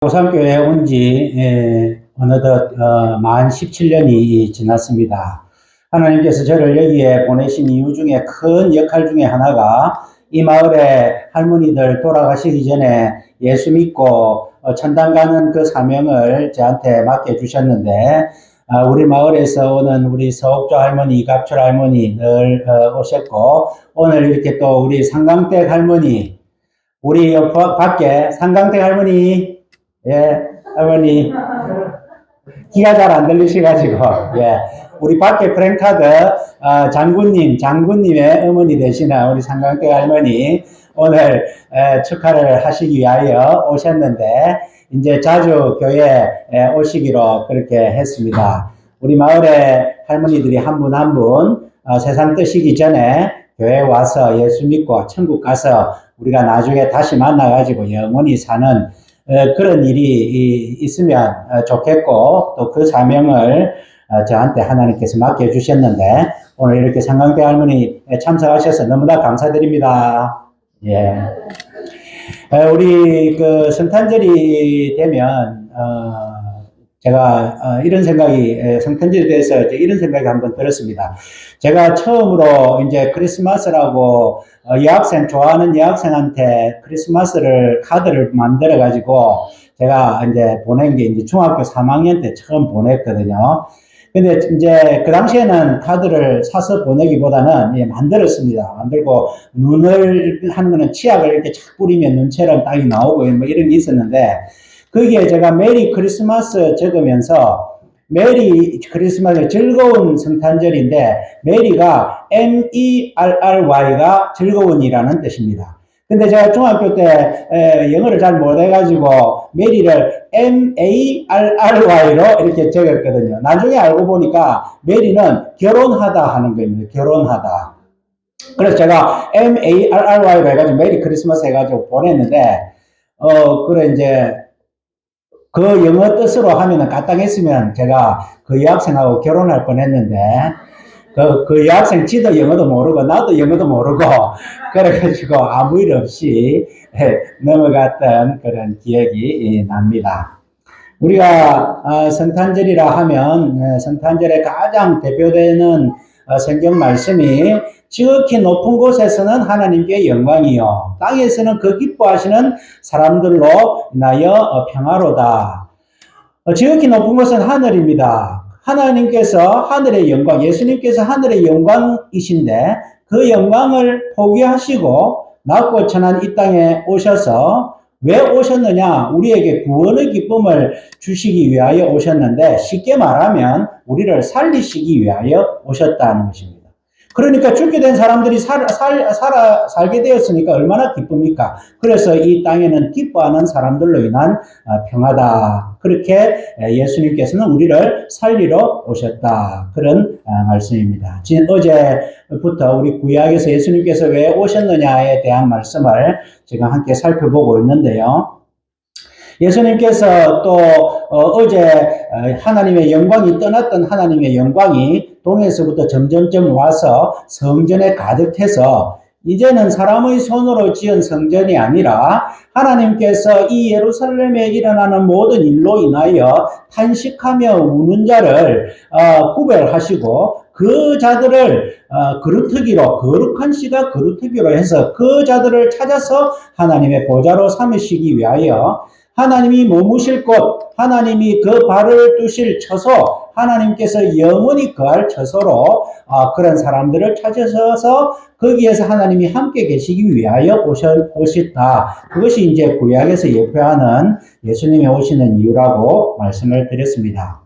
고산교회에 온 지 어느덧 만 17년이 지났습니다. 하나님께서 저를 여기에 보내신 이유 중에 큰 역할 중에 하나가 이 마을의 할머니들 돌아가시기 전에 예수 믿고 천당 가는 그 사명을 저한테 맡겨주셨는데, 우리 마을에서 오는 우리 서옥조 할머니, 이갑철 할머니 늘 오셨고, 오늘 이렇게 또 우리 상강댁 할머니, 우리 밖에 상강댁 할머니, 예, 할머니, 귀가 잘 안 들리셔가지고, 예, 우리 밖에 프랭카드, 장군님의 어머니 되시는 우리 상강댁 할머니, 오늘, 축하를 하시기 위하여 오셨는데, 이제 자주 교회에 오시기로 그렇게 했습니다. 우리 마을의 할머니들이 한 분 한 분, 세상 뜨시기 전에 교회에 와서 예수 믿고 천국 가서 우리가 나중에 다시 만나가지고 영원히 사는 그런 일이 있으면 좋겠고, 또 그 사명을 저한테 하나님께서 맡겨주셨는데, 오늘 이렇게 상강대 할머니 참석하셔서 너무나 감사드립니다. 예. 우리 그 성탄절이 되면, 제가 이런 생각이, 성탄절에 대해서 이런 생각이 한번 들었습니다. 제가 처음으로 이제 크리스마스라고 여학생, 좋아하는 여학생한테 크리스마스를 카드를 만들어 가지고 제가 이제 보낸 게 이제 중학교 3학년 때 처음 보냈거든요. 근데 이제 그 당시에는 카드를 사서 보내기보다는 만들었습니다. 만들고 눈을 하는 거는 치약을 이렇게 착 뿌리면 눈처럼 딱이 나오고 뭐 이런 게 있었는데, 거기에 제가 메리 크리스마스 적으면서 메리 크리스마스 즐거운 성탄절인데, 메리가 MERRY가 즐거운이라는 뜻입니다. 근데 제가 중학교 때 영어를 잘 못해가지고 메리를 MARRY로 이렇게 적었거든요. 나중에 알고 보니까 메리는 결혼하다 하는 겁니다. 결혼하다. 그래서 제가 MARRY로 해가지고 메리 크리스마스 해가지고 보냈는데, 그래 이제 그 영어 뜻으로 하면은 까딱했으면 제가 그 여학생하고 결혼할 뻔했는데, 그 여학생 지도 영어도 모르고 나도 영어도 모르고 그래가지고 아무 일 없이 넘어갔던 그런 기억이 납니다. 우리가 성탄절이라 하면 성탄절의 가장 대표되는 성경 말씀이 지극히 높은 곳에서는 하나님께 영광이요, 땅에서는 그 기뻐하시는 사람들로 인하여 평화로다. 지극히 높은 곳은 하늘입니다. 하나님께서 하늘의 영광, 예수님께서 하늘의 영광이신데 그 영광을 포기하시고 낮고 천한 이 땅에 오셔서 왜 오셨느냐? 우리에게 구원의 기쁨을 주시기 위하여 오셨는데, 쉽게 말하면 우리를 살리시기 위하여 오셨다는 것입니다. 그러니까 죽게 된 사람들이 살게 되었으니까 얼마나 기쁩니까? 그래서 이 땅에는 기뻐하는 사람들로 인한 평화다. 그렇게 예수님께서는 우리를 살리러 오셨다. 그런 말씀입니다. 어제부터 우리 구약에서 예수님께서 왜 오셨느냐에 대한 말씀을 지금 함께 살펴보고 있는데요. 예수님께서 또 어제 하나님의 영광이 떠났던 하나님의 영광이 동에서부터 점점점 와서 성전에 가득해서 이제는 사람의 손으로 지은 성전이 아니라 하나님께서 이 예루살렘에 일어나는 모든 일로 인하여 탄식하며 우는 자를 구별하시고 그 자들을 그루터기로, 거룩한 씨가 그루터기로 해서 그 자들을 찾아서 하나님의 보좌로 삼으시기 위하여 하나님이 머무실 곳, 하나님이 그 발을 두실 처소, 하나님께서 영원히 거할 처소로 그런 사람들을 찾으셔서 거기에서 하나님이 함께 계시기 위하여 오셨다. 그것이 이제 구약에서 예표하는 예수님이 오시는 이유라고 말씀을 드렸습니다.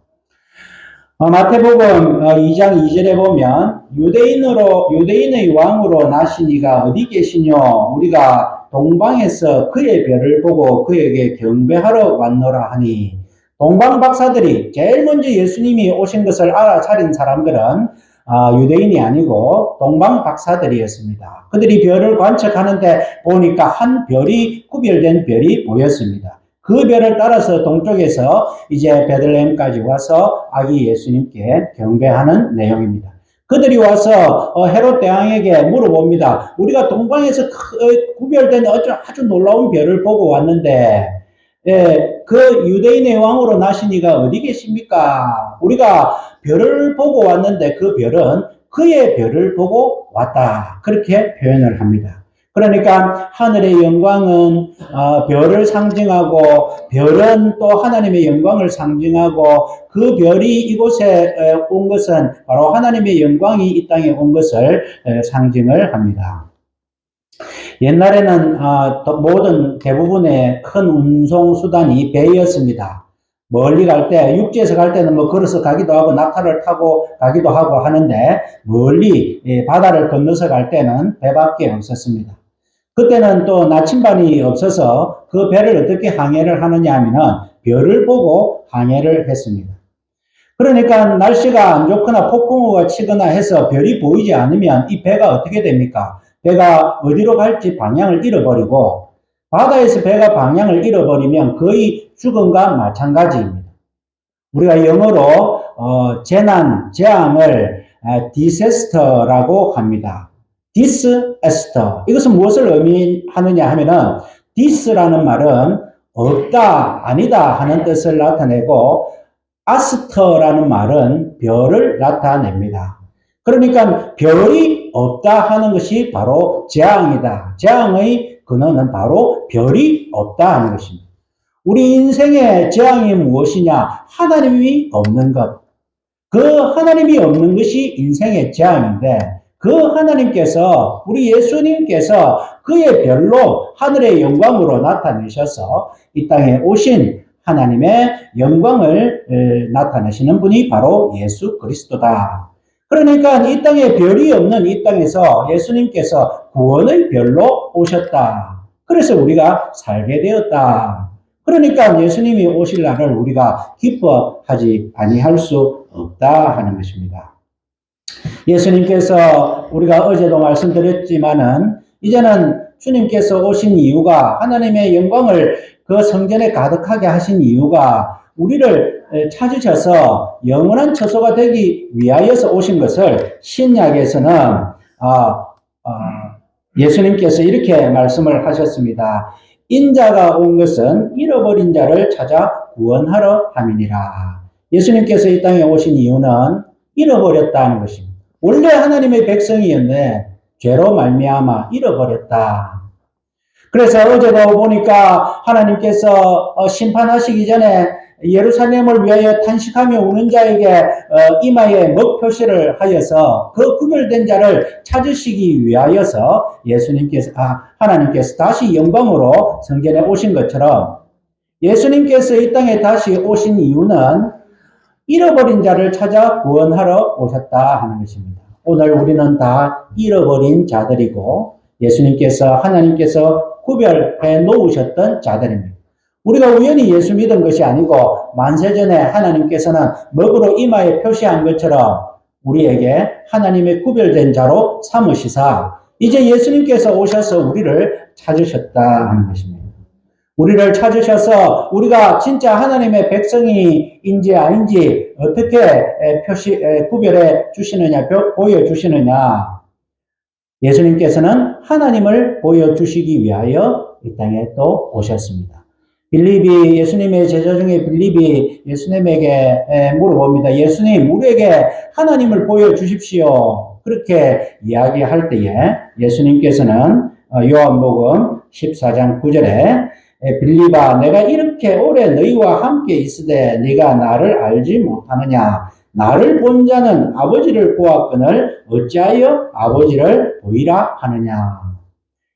마태복음 2장 2절에 보면 유대인의 왕으로 나신 이가 어디 계시뇨? 우리가 동방에서 그의 별을 보고 그에게 경배하러 왔노라 하니, 동방 박사들이 제일 먼저 예수님이 오신 것을 알아차린 사람들은 유대인이 아니고 동방 박사들이었습니다. 그들이 별을 관측하는데 보니까 한 별이, 구별된 별이 보였습니다. 그 별을 따라서 동쪽에서 이제 베들레헴까지 와서 아기 예수님께 경배하는 내용입니다. 그들이 와서 헤롯 대왕에게 물어봅니다. 우리가 동방에서 구별된 아주 놀라운 별을 보고 왔는데 예, 그 유대인의 왕으로 나신 이가 어디 계십니까? 우리가 별을 보고 왔는데 그 별은 그의 별을 보고 왔다. 그렇게 표현을 합니다. 그러니까 하늘의 영광은 별을 상징하고 별은 또 하나님의 영광을 상징하고 그 별이 이곳에 온 것은 바로 하나님의 영광이 이 땅에 온 것을 상징을 합니다. 옛날에는 모든 대부분의 큰 운송 수단이 배였습니다. 멀리 갈 때, 육지에서 갈 때는 뭐 걸어서 가기도 하고 낙타를 타고 가기도 하고 하는데 멀리 바다를 건너서 갈 때는 배밖에 없었습니다. 그때는 또 나침반이 없어서 그 배를 어떻게 항해를 하느냐 하면은 별을 보고 항해를 했습니다. 그러니까 날씨가 안 좋거나 폭풍우가 치거나 해서 별이 보이지 않으면 이 배가 어떻게 됩니까? 배가 어디로 갈지 방향을 잃어버리고 바다에서 배가 방향을 잃어버리면 거의 죽음과 마찬가지입니다. 우리가 영어로 재앙을 disaster라고 합니다. disaster. 이것은 무엇을 의미하느냐 하면은 this라는 말은 없다, 아니다 하는 뜻을 나타내고 aster라는 말은 별을 나타냅니다. 그러니까 별이 없다 하는 것이 바로 재앙이다. 재앙의 근원은 바로 별이 없다 하는 것입니다. 우리 인생의 재앙이 무엇이냐? 하나님이 없는 것. 그 하나님이 없는 것이 인생의 재앙인데 그 하나님께서 우리 예수님께서 그의 별로 하늘의 영광으로 나타내셔서 이 땅에 오신 하나님의 영광을 나타내시는 분이 바로 예수 그리스도다. 그러니까 이 땅에 별이 없는 이 땅에서 예수님께서 구원의 별로 오셨다. 그래서 우리가 살게 되었다. 그러니까 예수님이 오실 날을 우리가 기뻐하지 아니할 수 없다 하는 것입니다. 예수님께서 우리가 어제도 말씀드렸지만은 이제는 주님께서 오신 이유가 하나님의 영광을 그 성전에 가득하게 하신 이유가 우리를 찾으셔서 영원한 처소가 되기 위하여서 오신 것을 신약에서는 예수님께서 이렇게 말씀을 하셨습니다. 인자가 온 것은 잃어버린 자를 찾아 구원하러 함이니라. 예수님께서 이 땅에 오신 이유는 잃어버렸다는 것입니다. 원래 하나님의 백성이었는데 죄로 말미암아 잃어버렸다. 그래서 어제도 보니까 하나님께서 심판하시기 전에 예루살렘을 위하여 탄식하며 우는 자에게 이마에 먹 표시를 하여서 그 구별된 자를 찾으시기 위하여서 하나님께서 다시 영광으로 성전에 오신 것처럼 예수님께서 이 땅에 다시 오신 이유는 잃어버린 자를 찾아 구원하러 오셨다 하는 것입니다. 오늘 우리는 다 잃어버린 자들이고 하나님께서 구별해 놓으셨던 자들입니다. 우리가 우연히 예수 믿은 것이 아니고 만세전에 하나님께서는 먹으로 이마에 표시한 것처럼 우리에게 하나님의 구별된 자로 삼으시사 이제 예수님께서 오셔서 우리를 찾으셨다 하는 것입니다. 우리를 찾으셔서 우리가 진짜 하나님의 백성인지 아닌지 어떻게 구별해 주시느냐, 보여주시느냐. 예수님께서는 하나님을 보여주시기 위하여 이 땅에 또 오셨습니다. 예수님의 제자 중에 빌립이 예수님에게 물어봅니다. 예수님, 우리에게 하나님을 보여주십시오. 그렇게 이야기할 때에 예수님께서는 요한복음 14장 9절에 빌립아, 내가 이렇게 오래 너희와 함께 있으되 네가 나를 알지 못하느냐? 나를 본 자는 아버지를 보았거늘 어찌하여 아버지를 보이라 하느냐?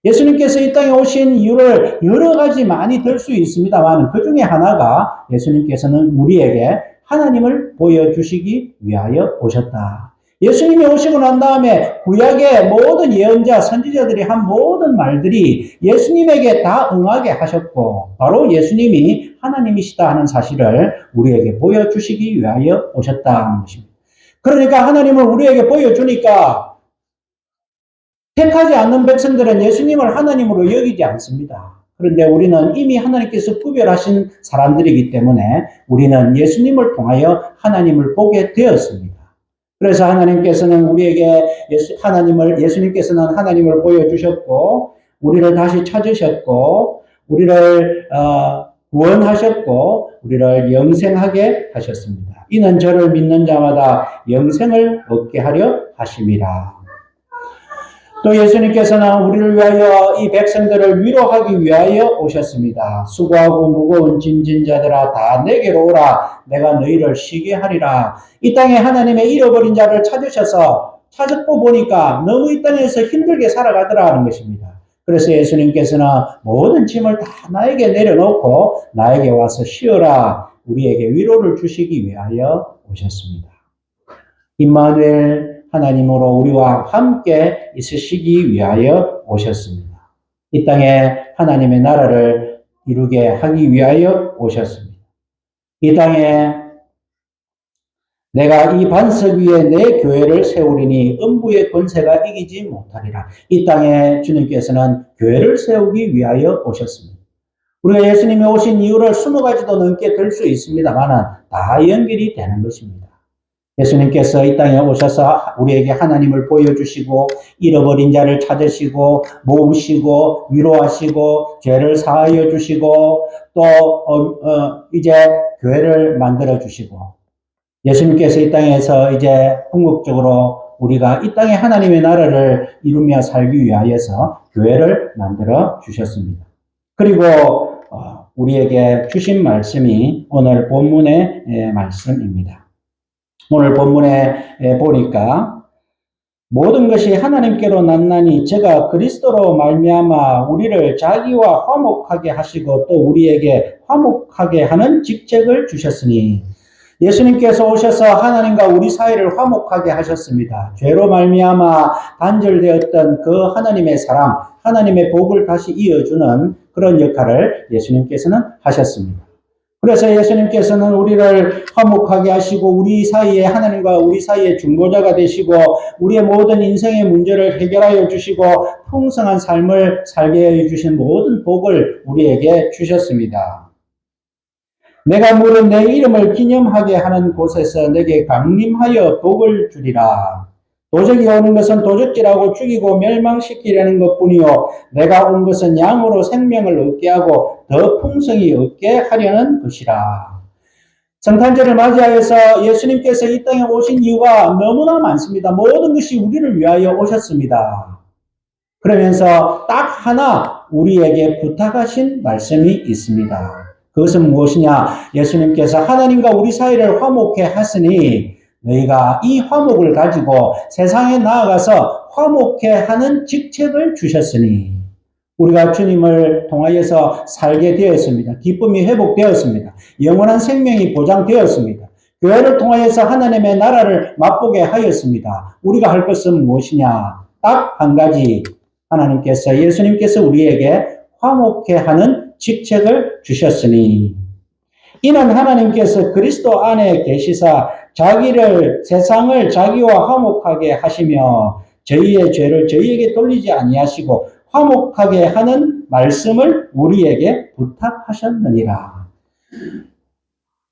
예수님께서 이 땅에 오신 이유를 여러 가지 많이 들 수 있습니다만 그 중에 하나가 예수님께서는 우리에게 하나님을 보여주시기 위하여 오셨다. 예수님이 오시고 난 다음에 구약의 모든 예언자, 선지자들이 한 모든 말들이 예수님에게 다 응하게 하셨고 바로 예수님이 하나님이시다 하는 사실을 우리에게 보여주시기 위하여 오셨다는 것입니다. 그러니까 하나님을 우리에게 보여주니까 택하지 않는 백성들은 예수님을 하나님으로 여기지 않습니다. 그런데 우리는 이미 하나님께서 구별하신 사람들이기 때문에 우리는 예수님을 통하여 하나님을 보게 되었습니다. 그래서 하나님께서는 예수님께서는 하나님을 보여주셨고, 우리를 다시 찾으셨고, 우리를, 구원하셨고 우리를 영생하게 하셨습니다. 이는 저를 믿는 자마다 영생을 얻게 하려 하심이라. 또 예수님께서는 우리를 위하여 이 백성들을 위로하기 위하여 오셨습니다. 수고하고 무거운 짐진 자들아 다 내게로 오라. 내가 너희를 쉬게 하리라. 이 땅에 하나님의 잃어버린 자를 찾으셔서 찾고 보니까 너무 이 땅에서 힘들게 살아가더라는 것입니다. 그래서 예수님께서는 모든 짐을 다 나에게 내려놓고 나에게 와서 쉬어라. 우리에게 위로를 주시기 위하여 오셨습니다. 임마누엘 하나님으로 우리와 함께 있으시기 위하여 오셨습니다. 이 땅에 하나님의 나라를 이루게 하기 위하여 오셨습니다. 이 땅에 내가 이 반석 위에 내 교회를 세우리니 음부의 권세가 이기지 못하리라. 이 땅에 주님께서는 교회를 세우기 위하여 오셨습니다. 우리가 예수님이 오신 이유를 20가지도 넘게 들 수 있습니다만 다 연결이 되는 것입니다. 예수님께서 이 땅에 오셔서 우리에게 하나님을 보여주시고 잃어버린 자를 찾으시고 모으시고 위로하시고 죄를 사하여 주시고 또 이제 교회를 만들어 주시고 예수님께서 이 땅에서 이제 궁극적으로 우리가 이 땅에 하나님의 나라를 이루며 살기 위하여서 교회를 만들어 주셨습니다. 그리고 우리에게 주신 말씀이 오늘 본문의 말씀입니다. 오늘 본문에 보니까 모든 것이 하나님께로 났나니 저가 그리스도로 말미암아 우리를 자기와 화목하게 하시고 또 우리에게 화목하게 하는 직책을 주셨으니 예수님께서 오셔서 하나님과 우리 사이를 화목하게 하셨습니다. 죄로 말미암아 단절되었던 그 하나님의 사랑, 하나님의 복을 다시 이어주는 그런 역할을 예수님께서는 하셨습니다. 그래서 예수님께서는 우리를 화목하게 하시고 우리 사이에 하나님과 우리 사이에 중보자가 되시고 우리의 모든 인생의 문제를 해결하여 주시고 풍성한 삶을 살게 해주신 모든 복을 우리에게 주셨습니다. 내가 물은 내 이름을 기념하게 하는 곳에서 내게 강림하여 복을 주리라. 도적이 오는 것은 도적질하고 죽이고 멸망시키려는 것뿐이요 내가 온 것은 양으로 생명을 얻게 하고 더 풍성히 얻게 하려는 것이라. 성탄절을 맞이하여서 예수님께서 이 땅에 오신 이유가 너무나 많습니다. 모든 것이 우리를 위하여 오셨습니다. 그러면서 딱 하나 우리에게 부탁하신 말씀이 있습니다. 그것은 무엇이냐? 예수님께서 하나님과 우리 사이를 화목해 하시니 너희가 이 화목을 가지고 세상에 나아가서 화목해 하는 직책을 주셨으니 우리가 주님을 통하여서 살게 되었습니다. 기쁨이 회복되었습니다. 영원한 생명이 보장되었습니다. 교회를 통하여서 하나님의 나라를 맛보게 하였습니다. 우리가 할 것은 무엇이냐? 딱 한 가지. 하나님께서 예수님께서 우리에게 화목해 하는 직책을 주셨으니 이는 하나님께서 그리스도 안에 계시사 자기를 세상을 자기와 화목하게 하시며 저희의 죄를 저희에게 돌리지 아니하시고 화목하게 하는 말씀을 우리에게 부탁하셨느니라.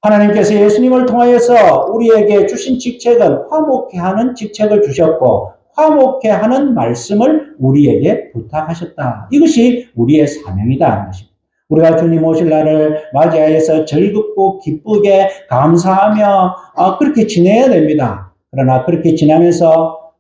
하나님께서 예수님을 통하여서 우리에게 주신 직책은 화목해 하는 직책을 주셨고 화목해 하는 말씀을 우리에게 부탁하셨다. 이것이 우리의 사명이다 하는 것입니다. 우리가 주님 오실 날을 맞이하여서 즐겁고 기쁘게 감사하며 그렇게 지내야 됩니다. 그러나 그렇게 지나면서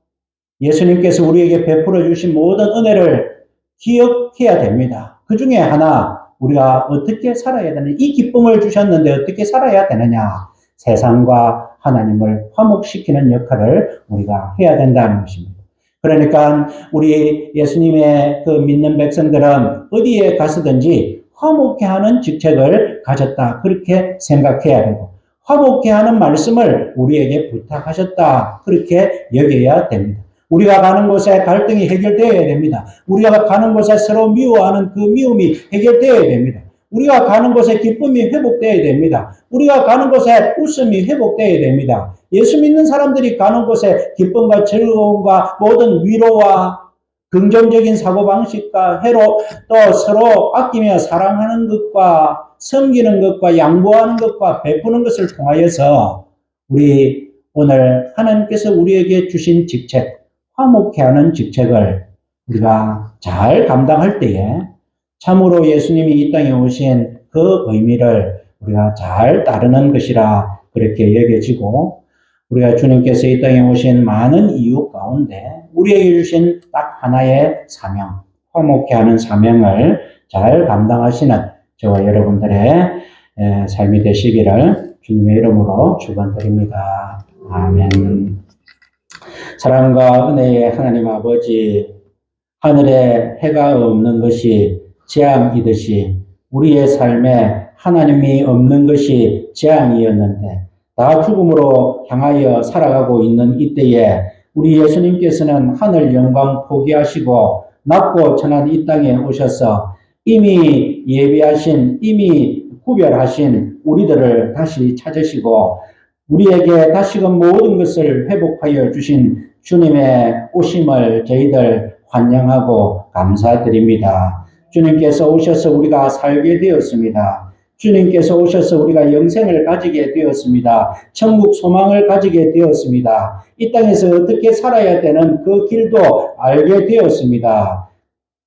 예수님께서 우리에게 베풀어 주신 모든 은혜를 기억해야 됩니다. 그 중에 하나 우리가 어떻게 살아야 되느냐. 이 기쁨을 주셨는데 어떻게 살아야 되느냐. 세상과 하나님을 화목시키는 역할을 우리가 해야 된다는 것입니다. 그러니까 우리 예수님의 그 믿는 백성들은 어디에 가서든지 화목해 하는 직책을 가졌다. 그렇게 생각해야 되고 화목해 하는 말씀을 우리에게 부탁하셨다. 그렇게 여겨야 됩니다. 우리가 가는 곳에 갈등이 해결되어야 됩니다. 우리가 가는 곳에 서로 미워하는 그 미움이 해결되어야 됩니다. 우리가 가는 곳에 기쁨이 회복되어야 됩니다. 우리가 가는 곳에 웃음이 회복되어야 됩니다. 예수 믿는 사람들이 가는 곳에 기쁨과 즐거움과 모든 위로와 긍정적인 사고방식과 해로 또 서로 아끼며 사랑하는 것과 섬기는 것과 양보하는 것과 베푸는 것을 통하여서 우리 오늘 하나님께서 우리에게 주신 직책, 화목해 하는 직책을 우리가 잘 감당할 때에 참으로 예수님이 이 땅에 오신 그 의미를 우리가 잘 따르는 것이라 그렇게 여겨지고, 우리가 주님께서 이 땅에 오신 많은 이유 가운데 우리에게 주신 딱 하나의 사명, 화목케 하는 사명을 잘 감당하시는 저와 여러분들의 삶이 되시기를 주님의 이름으로 축원드립니다. 아멘. 사랑과 은혜의 하나님 아버지, 하늘에 해가 없는 것이 재앙이듯이 우리의 삶에 하나님이 없는 것이 재앙이었는데 다 죽음으로 향하여 살아가고 있는 이때에 우리 예수님께서는 하늘 영광 포기하시고 낮고 천한 이 땅에 오셔서 이미 예비하신, 이미 구별하신 우리들을 다시 찾으시고 우리에게 다시금 모든 것을 회복하여 주신 주님의 오심을 저희들 환영하고 감사드립니다. 주님께서 오셔서 우리가 살게 되었습니다. 주님께서 오셔서 우리가 영생을 가지게 되었습니다. 천국 소망을 가지게 되었습니다. 이 땅에서 어떻게 살아야 되는 그 길도 알게 되었습니다.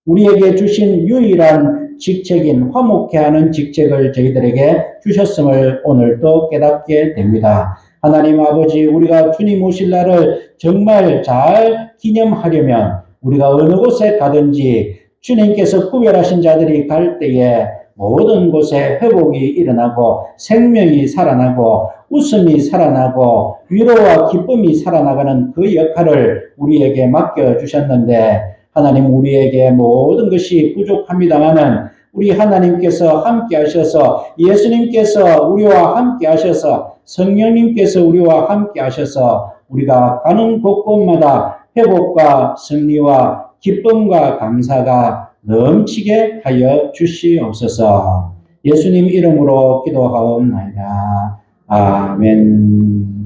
우리에게 주신 유일한 직책인 화목케 하는 직책을 저희들에게 주셨음을 오늘도 깨닫게 됩니다. 하나님 아버지, 우리가 주님 오실 날을 정말 잘 기념하려면 우리가 어느 곳에 가든지 주님께서 구별하신 자들이 갈 때에 모든 곳에 회복이 일어나고 생명이 살아나고 웃음이 살아나고 위로와 기쁨이 살아나가는 그 역할을 우리에게 맡겨주셨는데 하나님, 우리에게 모든 것이 부족합니다마는 우리 하나님께서 함께 하셔서, 예수님께서 우리와 함께 하셔서, 성령님께서 우리와 함께 하셔서 우리가 가는 곳곳마다 회복과 승리와 기쁨과 감사가 넘치게 하여 주시옵소서. 예수님 이름으로 기도하옵나이다. 아멘.